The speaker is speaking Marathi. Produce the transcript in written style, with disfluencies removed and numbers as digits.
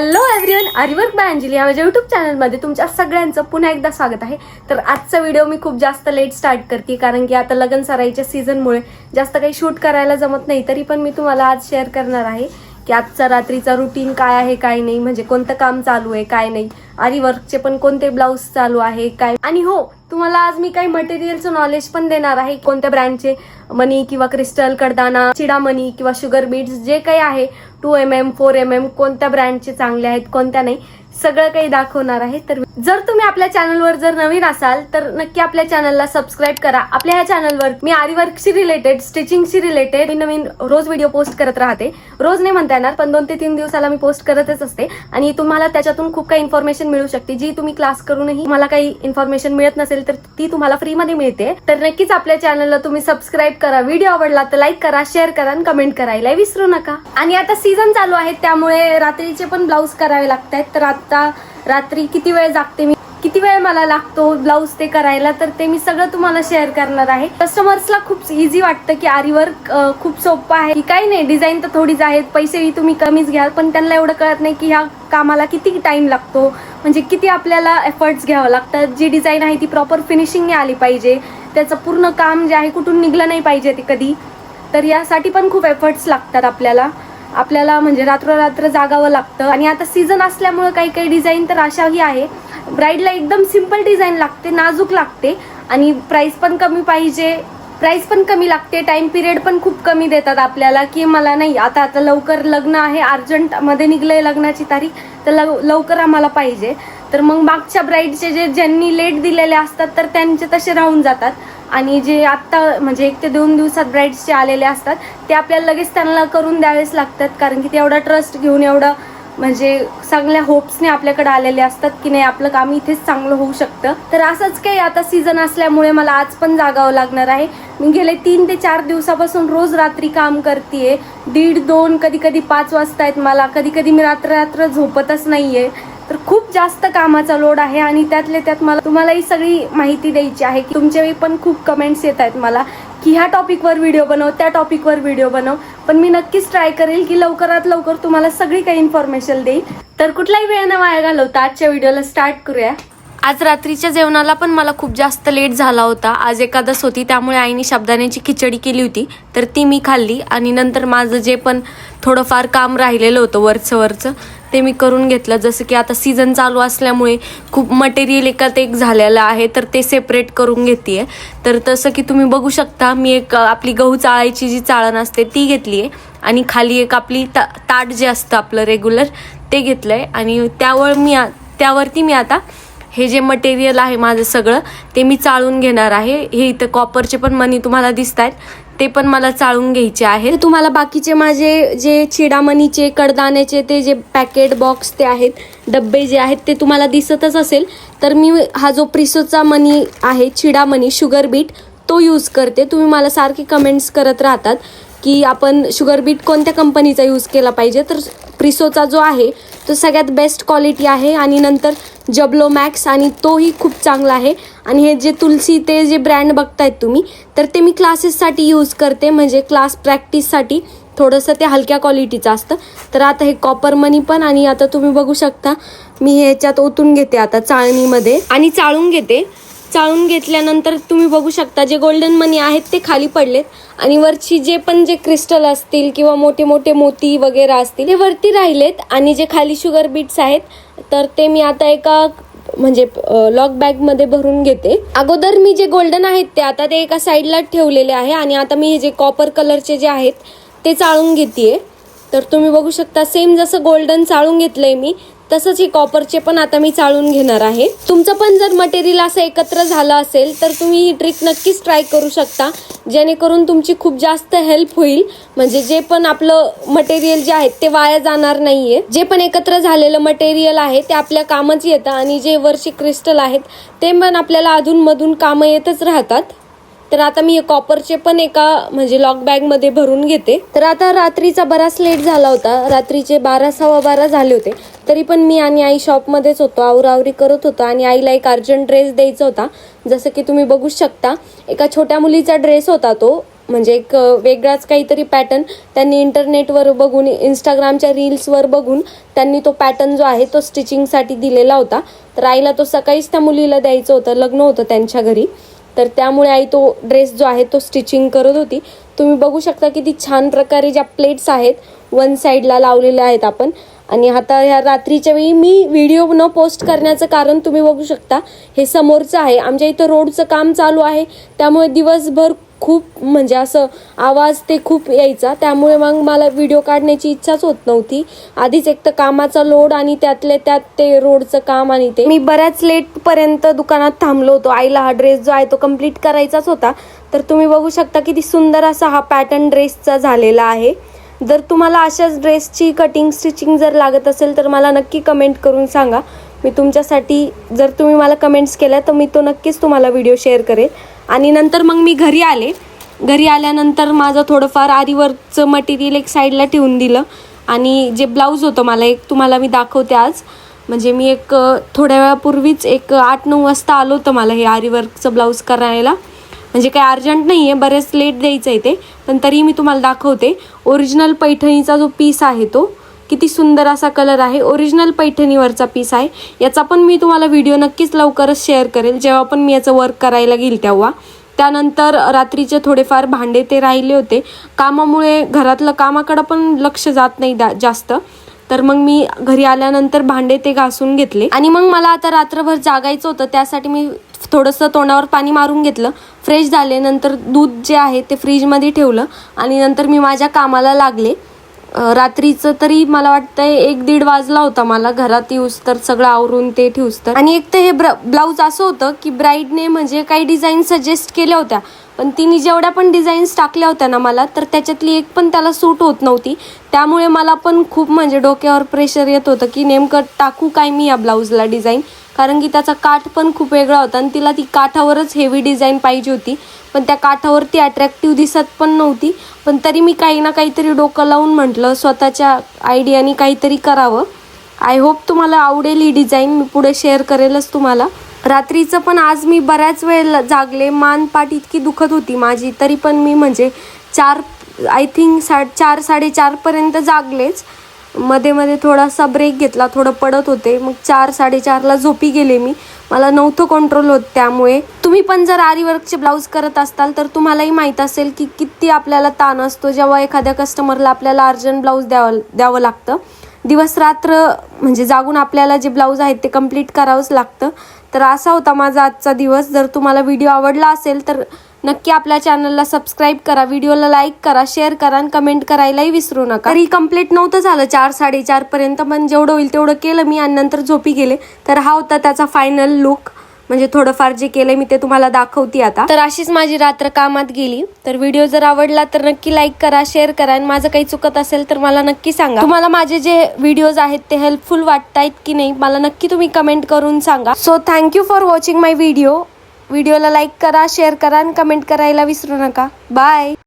हॅलो एव्हरीवन, आरीवर्क बाय अंजली या माझ्या यूट्यूब चॅनलमध्ये तुमच्या सगळ्यांचं पुन्हा एकदा स्वागत आहे. तर आजचा व्हिडिओ मी खूप जास्त लेट स्टार्ट करते कारण की आता लग्न सराईच्या सीझनमुळे जास्त काही शूट करायला जमत नाही. तरी पण मी तुम्हाला आज शेअर करणार आहे की आजचा रात्रीचा रुटीन काय आहे काय नाही, म्हणजे कोणतं काम चालू आहे काय नाही, आरीवर्कचे पण कोणते ब्लाऊज चालू आहे काय. आणि हो, तुम्हाला आज मी काही मटेरियलचं नॉलेज पण देणार आहे. कोणत्या ब्रँडचे मनी किंवा क्रिस्टल, कडदाना, चिडामणी किंवा शुगर बीड्स जे काही आहे 2mm 4mm कोणत्या ब्रँडचे चांगले आहेत कोणत्या नाही, सगळं काही दाखवणार आहे. तर जर तुम्ही आपल्या चॅनलवर जर नवीन असाल तर नक्की आपल्या चॅनलला सबस्क्राईब करा. आपल्या ह्या चॅनलवर मी आरीवर्कशी रिलेटेड, स्टिचिंगशी रिलेटेड नवीन रोज व्हिडिओ पोस्ट करत राहते. रोज नाही म्हणता येणार पण 2 ते 3 दिवसाला मी पोस्ट करतच असते आणि तुम्हाला त्याच्यातून खूप काही इन्फॉर्मेशन मिळू शकते जी तुम्ही क्लास करूनही मला काही इन्फॉर्मेशन मिळत नसेल तर ती तुम्हाला फ्रीमध्ये मिळते. तर नक्कीच आपल्या चॅनलला तुम्ही सबस्क्राईब करा. व्हिडिओ आवडला तर लाईक करा, शेअर करा आणि कमेंट करायला विसरू नका. आणि आता सीझन चालू आहे त्यामुळे रात्रीचे पण ब्लाऊज करावे लागतात. तर आता रात्री किती वेळ जागते मी, किती वेळ मला लागतो ब्लाऊज ते करायला, तर ते मी सगळं तुम्हाला शेअर करणार आहे. कस्टमर्सला खूप इझी वाटतं की आरीवर्क खूप सोपं आहे, की काही नाही, डिझाईन तर थोडीच आहेत, पैसेही तुम्ही कमीच घ्याल, पण त्यांना एवढं कळत नाही की ह्या कामाला किती टाइम लागतो, म्हणजे किती आपल्याला एफर्ट्स घ्यावं लागतात. जी डिझाईन आहे ती प्रॉपर फिनिशिंगने आली पाहिजे, त्याचं पूर्ण काम जे आहे कुठून निघलं नाही पाहिजे ते कधी. तर यासाठी पण खूप एफर्ट्स लागतात आपल्याला म्हणजे रात्र जागावं लागतं. आणि आता सीझन असल्यामुळे काही काही डिझाईन तर अशाही आहे, ब्राईडला एकदम सिंपल डिझाईन लागते, नाजूक लागते आणि प्राइस पण कमी लागते. टाइम पिरियड पण खूप कमी देतात आपल्याला की मला नाही आता लवकर लग्न आहे, अर्जंटमध्ये निघलंय लग्नाची तारीख, तर लवकर आम्हाला पाहिजे. तर मग मागच्या ब्राईडचे ज्यांनी लेट दिलेले असतात तर त्यांचे तसे राहून जातात आणि जे आत्ता म्हणजे 1 ते 2 दिवसात ब्राईड्सचे आलेले असतात ते आपल्याला लगेच त्यांना करून द्यावेच लागतात, कारण की ते एवढा ट्रस्ट घेऊन एवढं म्हणजे चांगल्या होप्सने आपल्याकडे आलेले असतात की नाही आपलं काम इथेच चांगलं होऊ शकतं. तर असंच काही आता सीझन असल्यामुळे मला आज पण जागावं लागणार आहे. मी गेले 3 ते 4 दिवसापासून रोज रात्री काम करतेय. 1:30-2 कधी 5 वाजतायत मला, कधी मी रात्र झोपतच नाहीये. तर खूप जास्त कामाचा लोड आहे आणि त्यातल्या त्यात मला तुम्हाला ही सगळी माहिती द्यायची आहे की तुमच्याही पण खूप कमेंट्स येत आहेत मला की ह्या टॉपिकवर व्हिडिओ बनव, त्या टॉपिकवर व्हिडिओ बनव. पण मी नक्कीच ट्राय करेल की लवकरात लवकर तुम्हाला सगळी काही इन्फॉर्मेशन देईल. तर कुठलाही वेळ न वाया घालवता आजच्या व्हिडिओला स्टार्ट करूया. आज रात्रीच्या जेवणाला पण मला खूप जास्त लेट झाला होता. आज एकादश होती त्यामुळे आईने साबुदाण्याची खिचडी केली होती तर ती मी खाल्ली आणि नंतर माझं जे पण थोडंफार काम राहिलेलं होतं वरचं ते मी करून घेतलं. जसं की आता सीझन चालू असल्यामुळे खूप मटेरियल एकात एक झालेलं आहे तर ते सेपरेट करून घेते. तर तसं की तुम्ही बघू शकता मी एक आपली गहू चाळायची जी चाळण असते ती घेतली आहे आणि खाली एक आपली ताट जे असतं आपलं रेग्युलर ते घेतलं आहे आणि त्यावरती मी आता हे जे मटेरियल आहे माझं सगळं ते मी चाळून घेणार आहे. हे इथं कॉपरचे पण मणी तुम्हाला दिसत आहेत ते पण मला चाळून घ्यायचे आहे. तुम्हाला बाकीचे माझे जे चिडामणीचे, कडदाण्याचे ते जे पॅकेट बॉक्स ते आहेत, डब्बे जे आहेत ते तुम्हाला दिसतच असेल. तर मी हा जो प्रिसोचा मनी आहे, चिडामणी शुगर बीट, तो यूज करते. तुम्ही मला सारखे कमेंट्स करत राहतात की आपण शुगर बीट कोणत्या कंपनीचा यूज केला पाहिजे. तर प्रिसोचा जो आहे तो सगळ्यात बेस्ट क्वालिटी आहे आणि नंतर जबलो मॅक्स आणि तोही खूप चांगला आहे. आणि हे जे तुलसी ते जे ब्रँड बघतायत तुम्ही तर ते मी क्लासेससाठी यूज करते, म्हणजे क्लास प्रॅक्टिससाठी थोडंसं ते हलक्या क्वालिटीचं असतं. तर आता हे कॉपर मनी पण आणि आता तुम्ही बघू शकता मी ह्याच्यात ओतून घेते आता चाळणीमध्ये आणि चाळून घेते. चाळून घेतल्यानंतर तुम्ही बघू शकता जे गोल्डन मनी आहेत ते खाली पडलेत आणि वरची जे क्रिस्टल असतील किंवा मोठे मोठे मोती वगैरे असतील ते वरती राहिलेत आणि जे खाली शुगर बीट्स आहेत तर ते मी आता एका म्हणजे लॉक बॅग मध्ये भरून घेते. अगोदर मी जे गोल्डन आहेत ते आता ते एका साईडला ठेवलेले आहे आणि आता मी हे जे कॉपर कलरचे जे आहेत ते चाळून घेतेय. तर तुम्ही बघू शकता सेम जसं गोल्डन चाळून घेतलंय मी तसंच हे कॉपरचे पण आता मी चाळून घेणार आहे. तुमचं पण जर मटेरियल असं एकत्र झालं असेल तर तुम्ही ही ट्रिक नक्कीच ट्राय करू शकता, जेणेकरून तुमची खूप जास्त हेल्प होईल. म्हणजे जे पण आपलं मटेरियल जे आहे ते वाया जाणार नाहीये. जे पण एकत्र झालेलं मटेरियल आहे ते आपल्या कामच येतं आणि जे वरची क्रिस्टल आहेत ते पण आपल्याला अधूनमधून कामं येतच राहतात. तर आता मी हे कॉपरचे पण एका म्हणजे लॉक बॅग मध्ये भरून घेते. तर आता रात्रीचा बराच लेट झाला होता, रात्रीचे 12-12:15 झाले होते. तरी पण मी आणि आई शॉपमध्येच होतो, आवरावरी करत होतो आणि आईला एक अर्जंट ड्रेस द्यायचा होता. जसं की तुम्ही बघू शकता एका छोट्या मुलीचा ड्रेस होता तो, म्हणजे एक वेगळाच काहीतरी पॅटर्न त्यांनी इंटरनेटवर बघून, इंस्टाग्रामच्या रील्सवर बघून त्यांनी तो पॅटर्न जो आहे तो स्टिचिंगसाठी दिलेला होता. तर आईला तो सकाळीच त्या मुलीला द्यायचं होतं, लग्न होतं त्यांच्या घरी. तर त्यामुळे आई तो ड्रेस जो आहे तो स्टिचिंग करत होती. तुम्ही बघू शकता किती छान प्रकारे ज्या प्लेट्स आहेत वन साईडला लावलेल्या आहेत आपण. आणि आता ह्या रात्रीच्या वेळी मी व्हिडिओ न पोस्ट करण्याचं कारण तुम्ही बघू शकता, हे समोरचं आहे. आमच्या इथं रोडचं काम चालू आहे, त्यामुळे दिवसभर खूप म्हणजे असं आवाज ते खूप यायचा. त्यामुळे मग मला व्हिडिओ काढण्याची इच्छाच होत नव्हती. आधीच एक तर कामाचा लोड आणि त्यातले त्यात ते रोडचं काम. आणि ते मी बऱ्याच लेटपर्यंत दुकानात थांबलो होतो. आईला हा ड्रेस जो आहे तो कम्प्लीट करायचाच होता. तर तुम्ही बघू शकता किती सुंदर असा हा पॅटर्न ड्रेसचा झालेला आहे. जर तुम्हाला अशाच ड्रेसची कटिंग स्टिचिंग जर लागत असेल तर मला नक्की कमेंट करून सांगा. मी तुमच्यासाठी, जर तुम्ही मला कमेंट्स केल्या तर मी तो नक्कीच तुम्हाला व्हिडिओ शेअर करेल. आणि नंतर मग मी घरी आले. घरी आल्यानंतर माझं थोडंफार आरीवर्कचं मटेरियल एक साईडला ठेवून दिलं. आणि जे ब्लाऊज होतं मला एक तुम्हाला मी दाखवते आज. म्हणजे मी एक थोड्या वेळापूर्वीच एक 8-9 वाजता आलो होतं मला हे आरीवर्कचं ब्लाऊज करायला. म्हणजे काही अर्जंट नाही आहे, बरेच लेट द्यायचं आहे ते, पण तरी मी तुम्हाला दाखवते. ओरिजिनल पैठणीचा जो पीस आहे तो किती सुंदर असा कलर आहे. ओरिजिनल पैठणीवरचा पीस आहे. याचा पण मी तुम्हाला व्हिडिओ नक्कीच लवकरच शेअर करेल, जेव्हा पण मी याचं वर्क करायला घेईल तेव्हा. त्यानंतर रात्रीचे थोडेफार भांडे ते राहिले होते. कामामुळे घरातलं कामाकडं पण लक्ष जात नाही जास्त. तर मग मी घरी आल्यानंतर भांडे ते घासून घेतले. आणि मग मला आता रात्रभर जागायचं होतं, त्यासाठी मी थोडंसं तोंडावर पाणी मारून घेतलं, फ्रेश झाले. नंतर दूध जे आहे ते फ्रीजमध्ये ठेवलं आणि नंतर मी माझ्या कामाला लागले. रात्रीचं तरी मला वाटतंय 1-1:30 वाजला होता मला घरात येऊस तर, सगळं आवरून ते ठेवूस तर. आणि एक तर हे ब्लाऊज असं होतं की ब्राईडने म्हणजे काही डिझाईन सजेस्ट केल्या होत्या, पण तिने जेवढ्या पण डिझाईन्स टाकल्या होत्या ना मला, तर त्याच्यातली एक पण त्याला सूट होत नव्हती. त्यामुळे मला पण खूप म्हणजे डोक्यावर प्रेशर येत होतं की नेमकं टाकू काय मी या ब्लाऊजला डिझाईन. कारण की त्याचा काठ पण खूप वेगळा होता आणि तिला ती काठावरच हेवी डिझाईन पाहिजे होती, पण त्या काठावरती अट्रॅक्टिव्ह दिसत पण नव्हती. पण तरी मी काही ना काहीतरी डोकं लावून म्हटलं स्वतःच्या आयडियानी काहीतरी करावं. आय होप तुम्हाला आवडेल ही डिझाईन, मी पुढे शेअर करेलच तुम्हाला. रात्रीचं पण आज मी बऱ्याच वेळ जागले. मानपाट इतकी दुखत होती माझी, तरी पण मी म्हणजे 4 आय थिंक 4-4:30पर्यंत जागलेच. मध्ये मध्ये थोडासा ब्रेक घेतला, थोडं पडत होते. मग 4-4:30ला झोपी गेले मी. मला नव्हतं कंट्रोल होत. त्यामुळे तुम्ही पण जर आरीवर्कचे ब्लाऊज करत असताल तर तुम्हालाही माहीत असेल की किती आपल्याला ताण असतो जेव्हा एखाद्या कस्टमरला आपल्याला अर्जंट ब्लाऊज द्यावं लागतं. दिवस रात्र म्हणजे जागून आपल्याला जे ब्लाऊज आहेत ते कंप्लीट करावंच लागतं. तर असा होता माझा आजचा दिवस. जर तुम्हाला व्हिडिओ आवडला असेल तर नक्की आपल्या चॅनलला सबस्क्राईब करा, व्हिडिओला लाईक करा, शेअर करा आणि कमेंट करायलाही विसरू नका. तरी कंप्लीट नव्हतं झालं 4-4:30पर्यंत, पण जेवढं होईल तेवढं केलं मी आणि नंतर झोपी गेले. तर हा होता त्याचा फायनल लुक. म्हणजे थोडंफार जे केलं मी ते तुम्हाला दाखवते आता. तर अशीच माझी रात्र कामात गेली. तर व्हिडिओ जर आवडला तर नक्की लाईक करा, शेअर करा आणि माझं काही चुकत असेल तर मला नक्की सांगा. तुम्हाला माझे जे व्हिडिओज आहेत ते हेल्पफुल वाटतायत की नाही मला नक्की तुम्ही कमेंट करून सांगा. So thank you for watching my video. व्हिडिओला लाईक करा, शेअर करा आणि कमेंट करायला विसरू नका. बाय.